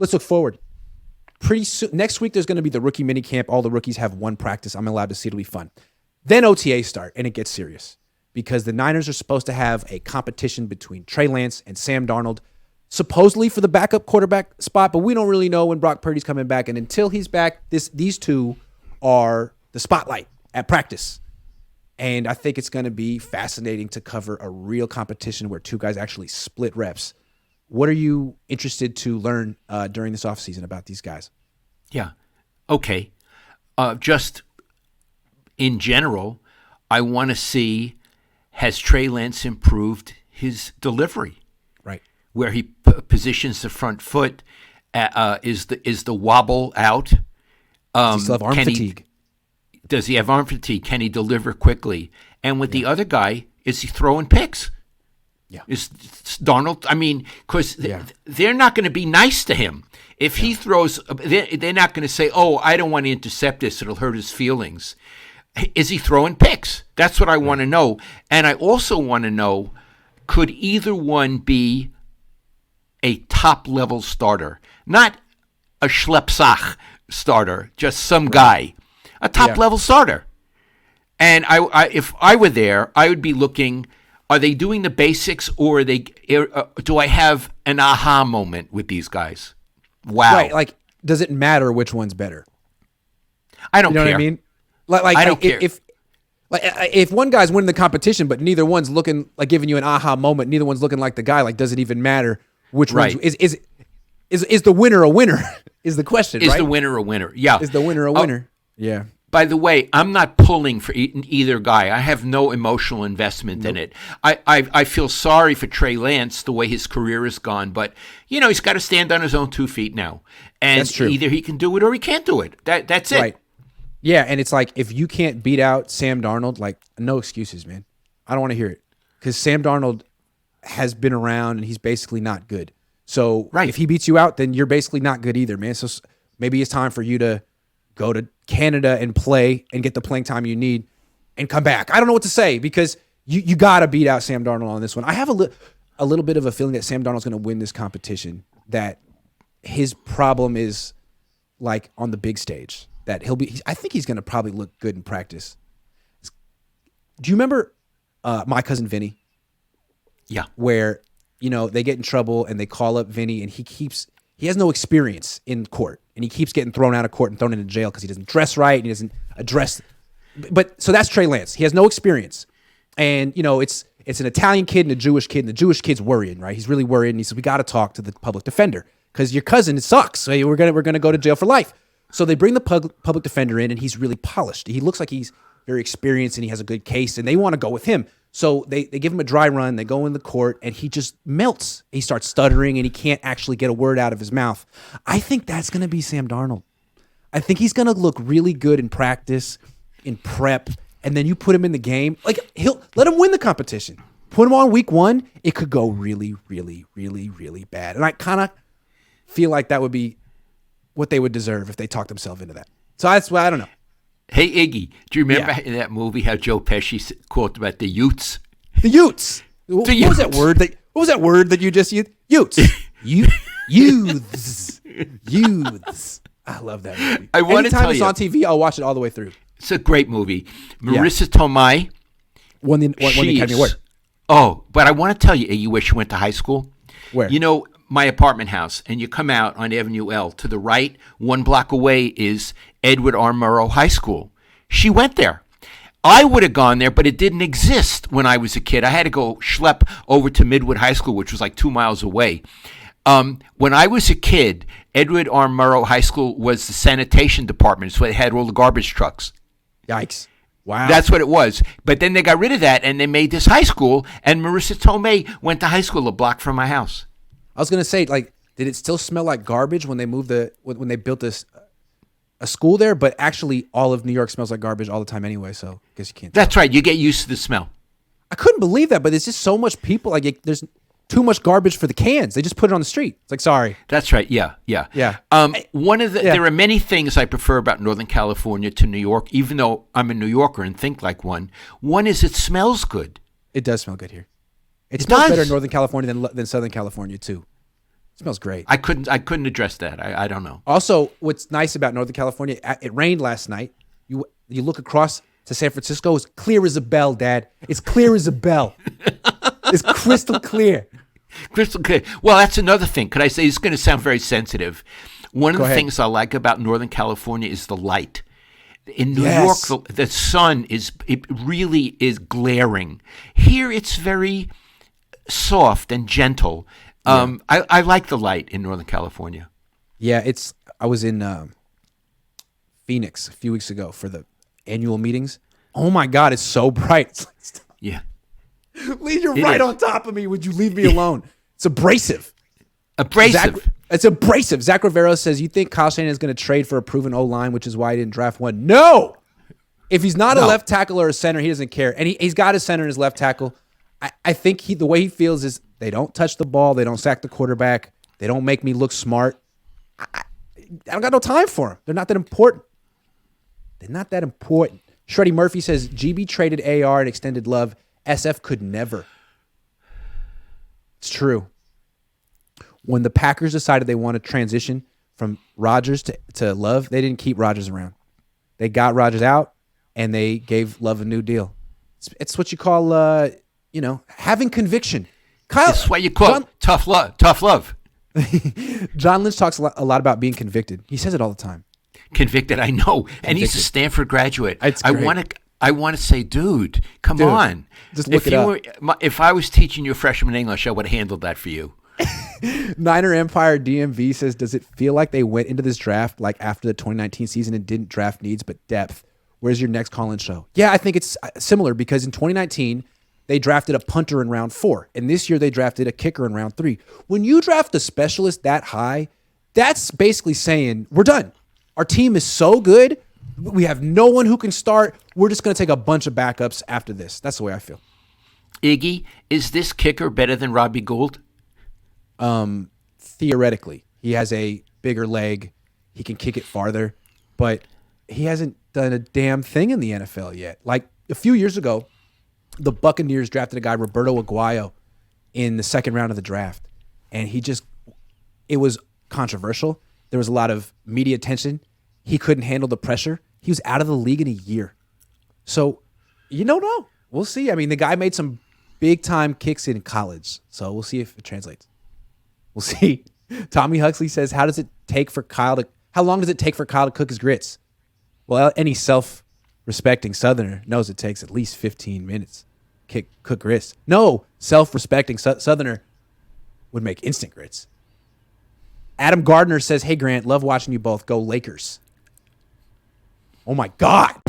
let's look forward. Pretty soon, next week, there's going to be the rookie mini camp. All the rookies have one practice. I'm allowed to see. It'll be fun. Then OTAs start, and it gets serious because the Niners are supposed to have a competition between Trey Lance and Sam Darnold, supposedly for the backup quarterback spot, but we don't really know when Brock Purdy's coming back. And until he's back, these two are the spotlight at practice. And I think it's going to be fascinating to cover a real competition where two guys actually split reps. What are you interested to learn during this offseason about these guys? Yeah. Okay. Just in general, I want to see, has Trey Lance improved his delivery? Right. Where he positions the front foot, is the wobble out? Does he still have arm fatigue? Does he have arm fatigue? Can he deliver quickly? And with the other guy, is he throwing picks? Yeah. Is Darnold? I mean, because they're not going to be nice to him. If he throws, they're not going to say, oh, I don't want to intercept this. It'll hurt his feelings. Is he throwing picks? That's what I want to know. And I also want to know, could either one be a top-level starter? Not a schleppsach starter, just some guy. A top-level starter. And if I were there, I would be looking, are they doing the basics, or do I have an aha moment with these guys? Wow. Right, like, does it matter which one's better? I don't care. You know what I mean? Like I don't care. If one guy's winning the competition, but neither one's looking like giving you an aha moment, neither one's looking like the guy, like, does it even matter which one is the winner a winner? Is the question, right? Is the winner a winner? Yeah. Is the winner a winner? Yeah. By the way, I'm not pulling for either guy. I have no emotional investment in it. I feel sorry for Trey Lance, the way his career has gone, but he's got to stand on his own 2 feet now, and that's true. Either he can do it or he can't do it. That's it. Right. Yeah, and it's like, if you can't beat out Sam Darnold, like, no excuses, man. I don't want to hear it, because Sam Darnold has been around and he's basically not good. So if he beats you out, then you're basically not good either, man. So maybe it's time for you to go to Canada and play and get the playing time you need and come back. I don't know what to say, because you got to beat out Sam Darnold on this one. I have a little bit of a feeling that Sam Darnold's going to win this competition, that his problem is like on the big stage, that I think he's going to probably look good in practice. Do you remember My Cousin Vinny? Yeah. Where, they get in trouble and they call up Vinny, and he has no experience in court, and he keeps getting thrown out of court and thrown into jail because he doesn't dress right and he doesn't address. But so that's Trey Lance. He has no experience, and it's an Italian kid and a Jewish kid, and the Jewish kid's worrying, right? He's really worried, and he says, we got to talk to the public defender because your cousin, it sucks. So we're gonna go to jail for life. So they bring the public defender in, and he's really polished. He looks like he's very experienced and he has a good case, and they want to go with him. So they give him a dry run. They go in the court, and he just melts. He starts stuttering, and he can't actually get a word out of his mouth. I think that's going to be Sam Darnold. I think he's going to look really good in practice, in prep, and then you put him in the game. Like, he'll let him win the competition. Put him on week 1, it could go really, really, really, really bad. And I kind of feel like that would be what they would deserve if they talked themselves into that. So that's why I don't know. Hey, Iggy, do you remember in that movie how Joe Pesci quoted about the Utes? The Utes. What was that word that you just used? Utes. Youths. Youths. I love that movie. I want to tell you. Anytime it's on TV, I'll watch it all the way through. It's a great movie. Marissa Tomei won the Academy Award. Oh, but I want to tell you, Iggy, where she went to high school. Where? My apartment house, and you come out on Avenue L. To the right, 1 block away is Edward R. Murrow High School. She went there. I would have gone there, but it didn't exist when I was a kid. I had to go schlep over to Midwood High School, which was like 2 miles away. When I was a kid, Edward R. Murrow High School was the sanitation department. It's where they had all the garbage trucks. Yikes. Wow. That's what it was. But then they got rid of that, and they made this high school, and Marissa Tomei went to high school a block from my house. I was going to say, like, did it still smell like garbage when they when they built a school there? But actually, all of New York smells like garbage all the time anyway, so I guess you can't tell. That's right. You get used to the smell. I couldn't believe that, but there's just so much people. Like, there's too much garbage for the cans. They just put it on the street. It's like, sorry. That's right. Yeah. There are many things I prefer about Northern California to New York, even though I'm a New Yorker and think like one. One is it smells good. It does smell good here. It smells better in Northern California than Southern California too. smells great. I couldn't address that. I don't know. Also, what's nice about Northern California, it rained last night. You look across to San Francisco, it's clear as a bell, Dad. It's clear as a bell. It's crystal clear. Crystal clear. Well, that's another thing. Could I say, it's going to sound very sensitive. One of the things I like about Northern California is the light. In New York, the sun really is glaring. Here, it's very soft and gentle. I like the light in Northern California. Yeah, I was in Phoenix a few weeks ago for the annual meetings. Oh my God, it's so bright. Yeah. You're right on top of me. Would you leave me alone? It's abrasive. It's abrasive. Zach Rivero says, you think Kyle Shanahan is going to trade for a proven O-line, which is why he didn't draft one? No! If he's not a left tackle or a center, he doesn't care. And he's got his center and his left tackle. I think the way he feels is they don't touch the ball. They don't sack the quarterback. They don't make me look smart. I don't got no time for them. They're not that important. Shreddy Murphy says, GB traded AR and extended Love. SF could never. It's true. When the Packers decided they want to transition from Rodgers to Love, they didn't keep Rodgers around. They got Rodgers out, and they gave Love a new deal. It's what you call, having conviction. Kyle, that's what you call tough love. John Lynch talks a lot about being convicted. He says it all the time. Convicted, I know. And he's a Stanford graduate. It's great. I want to say, dude, come on. Just look it up. If I was teaching you freshman English, I would have handled that for you. Niner Empire DMV says, does it feel like they went into this draft like after the 2019 season and didn't draft needs but depth? Where's your next call-in show? Yeah, I think it's similar because in 2019, they drafted a punter in round 4. And this year they drafted a kicker in round 3. When you draft a specialist that high, that's basically saying, we're done. Our team is so good. We have no one who can start. We're just going to take a bunch of backups after this. That's the way I feel. Iggy, is this kicker better than Robbie Gould? Theoretically, he has a bigger leg. He can kick it farther, but he hasn't done a damn thing in the NFL yet. Like a few years ago, the Buccaneers drafted a guy, Roberto Aguayo, in the second round of the draft. And it was controversial. There was a lot of media attention. He couldn't handle the pressure. He was out of the league in a year. So you don't know. We'll see. I mean, the guy made some big time kicks in college. So we'll see if it translates. We'll see. Tommy Huxley says, how long does it take for Kyle to cook his grits? Well, any self-respecting Southerner knows it takes at least 15 minutes to cook grits. No self-respecting Southerner would make instant grits. Adam Gardner says, hey, Grant, love watching you both. Go Lakers. Oh, my God.